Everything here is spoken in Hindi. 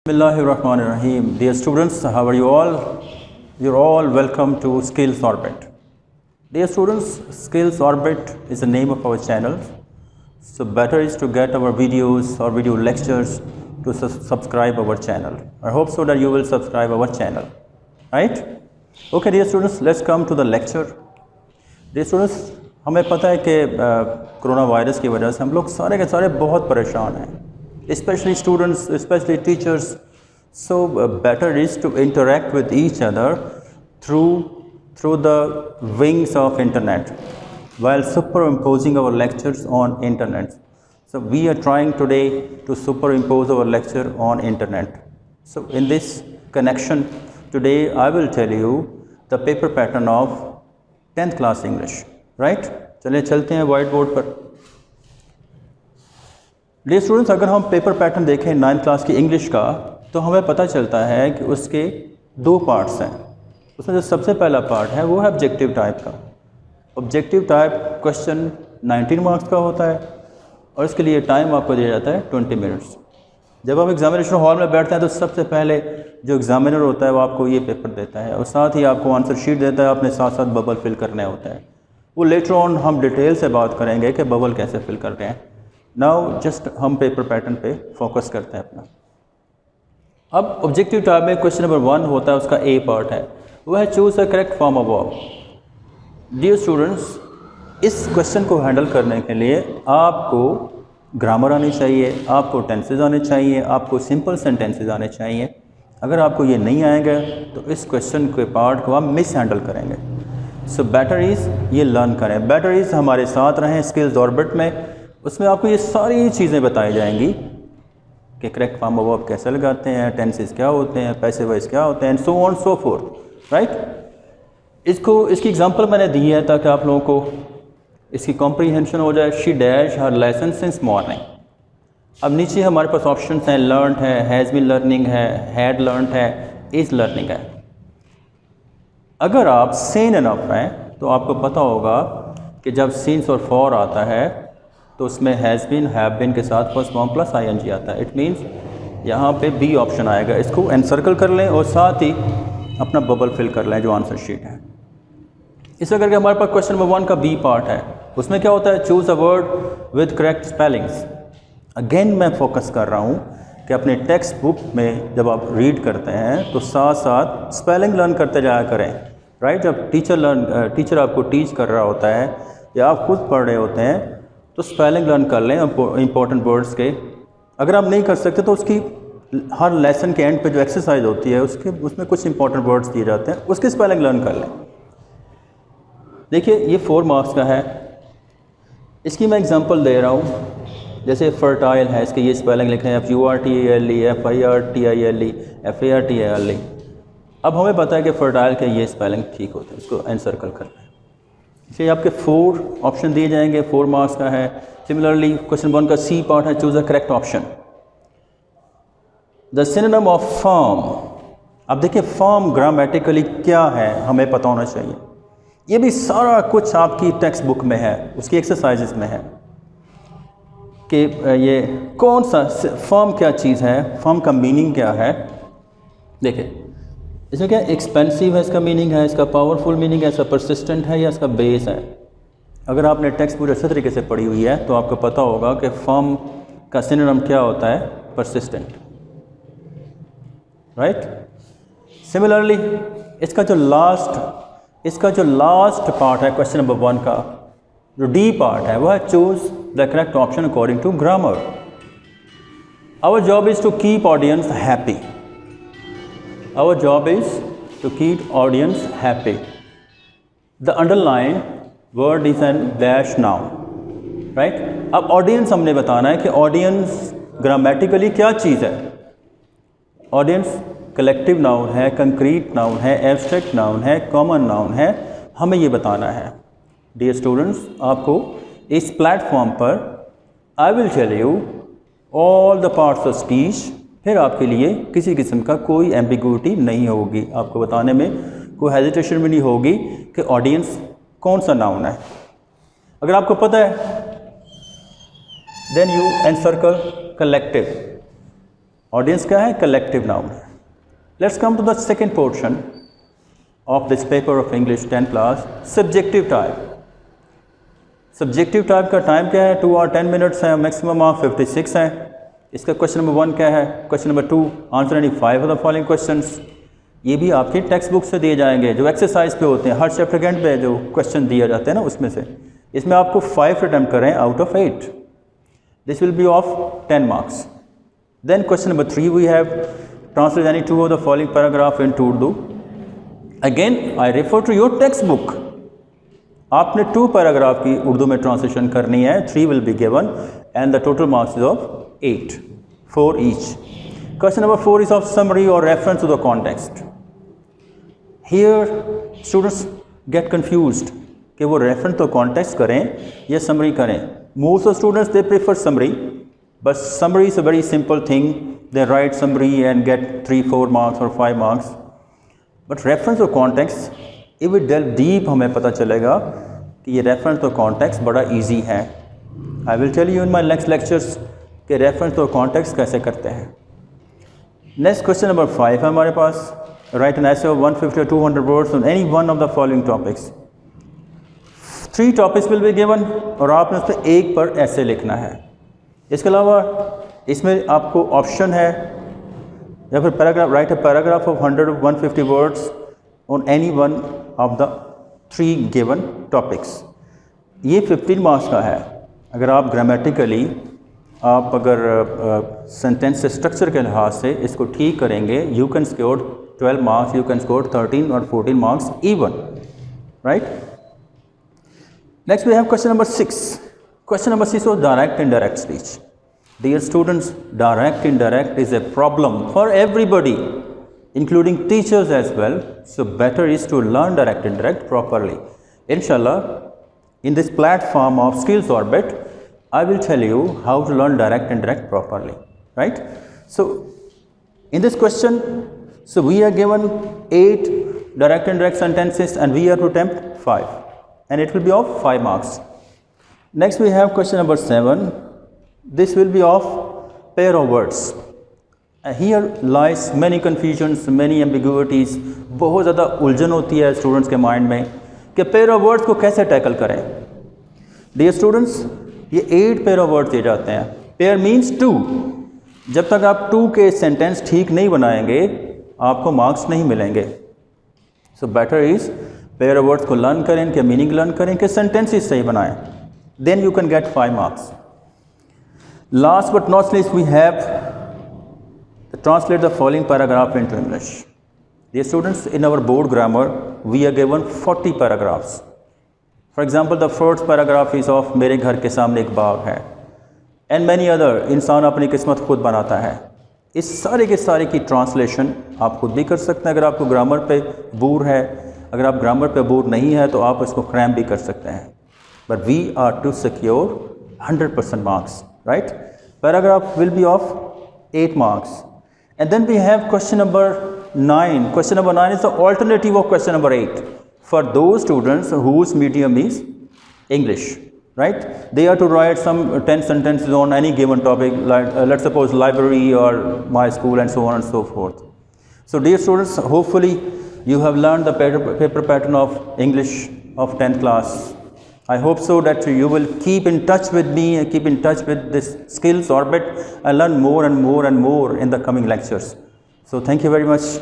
Bismillahirrahmanirrahim. Dear students, how are you all? You're all welcome to Skills Orbit. Dear students, Skills Orbit is the name of our channel. So better is to get our videos or video lectures to subscribe our channel. I hope so that you will subscribe our channel. Right? Okay, dear students, let's come to the lecture. Dear students, हमें पता है कि कोरोना वायरस की वजह से हम लोग सारे के सारे बहुत परेशान हैं. Especially students, especially teachers. So better is to interact with each other through the wings of internet while superimposing our lectures on internet. So we are trying today to superimpose our lecture on internet. So in this connection today I will tell you the paper pattern of 10th class English. Right? चलिए चलते हैं white board पर. डियर स्टूडेंट्स, अगर हम पेपर पैटर्न देखें 9th क्लास की इंग्लिश का तो हमें पता चलता है कि उसके दो पार्ट्स हैं. उसमें जो सबसे पहला पार्ट है वो है ऑब्जेक्टिव टाइप का. ऑब्जेक्टिव टाइप क्वेश्चन 19 मार्क्स का होता है और इसके लिए टाइम आपको दिया जाता है 20 मिनट्स. जब आप एग्जामिनेशन हॉल में बैठते हैं तो सबसे पहले जो एग्जामिनर होता है वो आपको ये पेपर देता है और साथ ही आपको आंसर शीट देता है. आपने साथ साथ बबल फिल करने होते हैं. वो लेटर ऑन हम डिटेल से बात करेंगे कि बबल कैसे फिल करते हैं. नाउ जस्ट हम पेपर पैटर्न पे फोकस करते हैं अपना. अब ऑब्जेक्टिव टाइप में क्वेश्चन नंबर 1 होता है, उसका ए पार्ट है, वह है choose the correct form of verb. Dear students, इस क्वेश्चन को हैंडल करने के लिए आपको ग्रामर आनी चाहिए, आपको टेंसेज आने चाहिए, आपको सिंपल सेंटेंसेज आने चाहिए. अगर आपको ये नहीं आएंगे तो इस क्वेश्चन के पार्ट को आप मिस हैंडल करेंगे. सो बेटर इज़ ये लर्न करें. बेटर इज़ हमारे साथ रहें स्किल्स ऑर्बिट में. उसमें आपको ये सारी चीज़ें बताई जाएंगी कि करेक्ट फॉर्म ऑफ वर्ब कैसे लगाते हैं, टेंसेस क्या होते हैं, पैसिव वॉइस क्या होते हैं, and so on so fourth. Right? इसकी एग्जांपल मैंने दी है ताकि आप लोगों को इसकी कॉम्प्रीहेंशन हो जाए. She dash her lesson since morning. अब नीचे हमारे पास ऑप्शन हैं. लर्न है, हैज़ बीन लर्निंग है, हैड लर्न है, इज़ लर्निंग है. अगर आप सेन इनफ हैं तो आपको पता होगा कि जब सिंस और फॉर आता है तो उसमें हैज़ बीन, हैव बीन के साथ फर्स्ट फॉर्म प्लस आईएनजी आता है. इट मीन्स यहाँ पे बी ऑप्शन आएगा. इसको एनसर्कल कर लें और साथ ही अपना बबल फिल कर लें जो आंसर शीट है. इस करके हमारे पास क्वेश्चन नंबर 1 का बी पार्ट है. उसमें क्या होता है? Choose a word with correct spellings. Again मैं फोकस कर रहा हूँ कि अपने टेक्स्ट बुक में जब आप रीड करते हैं तो साथ साथ स्पेलिंग लर्न करते जाया करें. राइट? जब टीचर आपको टीच कर रहा होता है या आप खुद पढ़ रहे होते हैं तो स्पेलिंग लर्न कर लें इंपॉर्टेंट वर्ड्स के. अगर आप नहीं कर सकते तो उसकी हर लेसन के एंड पे जो एक्सरसाइज होती है उसमें कुछ इंपॉर्टेंट वर्ड्स दिए जाते हैं, उसकी स्पेलिंग लर्न कर लें. देखिए ये 4 मार्क्स का है. इसकी मैं एग्जांपल दे रहा हूँ. जैसे फर्टाइल है, इसके ये स्पेलिंग लिखे हैं FURTAILE, FIRTILE, FARTILE. अब हमें पता है कि फर्टाइल के ये स्पेलिंग ठीक होते हैं. इसको एनसर्कल कर लें. इसलिए आपके 4 ऑप्शन दिए जाएंगे. 4 मार्क्स का है. सिमिलरली क्वेश्चन 1 का सी पार्ट है. Choose the correct option. The synonym of firm. अब देखिए फर्म ग्रामेटिकली क्या है हमें पता होना चाहिए. ये भी सारा कुछ आपकी टेक्स्ट बुक में है, उसकी एक्सरसाइजेस में है कि ये कौन सा फर्म क्या चीज़ है, फर्म का मीनिंग क्या है. देखिए इसमें क्या एक्सपेंसिव है, इसका मीनिंग है, इसका पावरफुल मीनिंग है, इसका परसिस्टेंट है या इसका बेस है. अगर आपने टेक्स्ट पूरे अच्छे तरीके से पढ़ी हुई है तो आपको पता होगा कि फर्म का सिनोनिम क्या होता है? परसिस्टेंट. राइट? सिमिलरली इसका जो लास्ट पार्ट है क्वेश्चन नंबर 1 का, जो डी पार्ट है, वह है choose the correct option according to grammar. Our job is to keep audience happy. Our job is to keep audience happy. The underlined word is an dash noun. Right? अब audience हमने बताना है कि audience grammatically क्या चीज़ है. Audience collective noun है, concrete noun है, abstract noun है, common noun है. हमें ये बताना है. Dear students, आपको इस प्लेटफॉर्म पर I will tell you all the parts of speech. फिर आपके लिए किसी किस्म का कोई एम्बिग्यूटी नहीं होगी. आपको बताने में कोई हेजिटेशन भी नहीं होगी कि ऑडियंस कौन सा नाउन है. अगर आपको पता है then you encircle collective. Audience क्या है? कलेक्टिव नाउन है। Let's come to the second portion of this paper of English 10th class, subjective type. Subjective type का टाइम क्या है? 2 और 10 मिनट्स है, मैक्सिमम ऑफ 56 है। इसका क्वेश्चन नंबर 1 क्या है? Question number 2, answer any 5 of the following questions. ये भी आपकी टेक्स्ट बुक से दिए जाएंगे, जो एक्सरसाइज पे होते हैं, हर चैप्टर के एंड पे जो क्वेश्चन दिए जाते हैं ना, उसमें से इसमें आपको 5 अटैम्प्ट करें out of 8। This will be of 10 marks. Then question number 3 we have translate any 2 of the following paragraph into Urdu. Again I refer to your text book. आपने 2 पैराग्राफ की उर्दू में ट्रांसलेशन करनी है, 3 will be given and the total marks is of 8 for each. Question number 4 is of summary or reference to the context. Here students get confused कि वो reference to context करें या summary करें. Most of students they prefer summary, but summary is a very simple thing. They write summary and get 3-4 marks or 5 marks. But reference to context, if we delve deep हमें पता चलेगा कि ये reference to context बड़ा easy है. I will tell you in my next lectures कि रेफरेंस तो कॉन्टेक्स्ट कैसे करते हैं। नेक्स्ट क्वेश्चन नंबर 5 है हमारे पास, write an essay of 150 or 200 words on any one of the following topics. 3 topics will be given और आपने उस पर एक पर ऐसे लिखना है। इसके अलावा इसमें आपको ऑप्शन है या फिर paragraph, right a paragraph of 100 or 150 words on any one of the 3 given topics. ये 15 मार्क्स का है। अगर आप ग्रामेटिकली आप अगर सेंटेंस स्ट्रक्चर के लिहाज से इसको ठीक करेंगे, you can score 12 marks, you can score 13 और 14 marks even, right. Next we have question number 6। क्वेश्चन number 6 was direct indirect speech. Dear students, direct indirect is a problem for everybody, including teachers as well. So better is to learn direct indirect properly. Inshallah, in this platform of Skills Orbit, I will tell you how to learn direct and indirect properly, right? So in this question, so we are given 8 direct and indirect sentences and we are to attempt 5 and it will be of 5 marks. Next we have question number 7. This will be of pair of words. Here lies many confusions, many ambiguities. बहुत ज़्यादा उलझन होती है स्टूडेंट्स के माइंड में कि पेयर ऑफ वर्ड्स को कैसे टैकल करें। डियर स्टूडेंट्स, ये 8 पेयर ऑफ वर्ड्स दिए जाते हैं। Pair means 2। जब तक आप 2 के सेंटेंस ठीक नहीं बनाएंगे आपको मार्क्स नहीं मिलेंगे। So better is pair of words को लर्न करें, इनके मीनिंग लर्न करें, कि सेंटेंसेस सही बनाएं, then you can get 5 marks. Last but not least we have translate the following paragraph into English. Dear students, in our board grammar we are given 40 paragraphs. For example the first paragraph is of मेरे घर के सामने एक बाग है एंड मैनी अदर। इंसान अपनी किस्मत खुद बनाता है। इस सारे के सारे की ट्रांसलेशन आप खुद भी कर सकते हैं। अगर आपको ग्रामर पे बोर है, अगर आप ग्रामर पे बोर नहीं है तो आप इसको क्रैम भी कर सकते हैं। But we are to secure 100% marks, right. Paragraph will be of 8 marks and then we have question number 9. Question number 9 is the alternative of question number 8 for those students whose medium is English, right? They are to write some 10 sentences on any given topic, like let's suppose library or my school and so on and so forth. So dear students, hopefully you have learned the paper pattern of English of 10th class. I hope so that you will keep in touch with me and keep in touch with this Skills Orbit and learn more and more and more in the coming lectures. So thank you very much.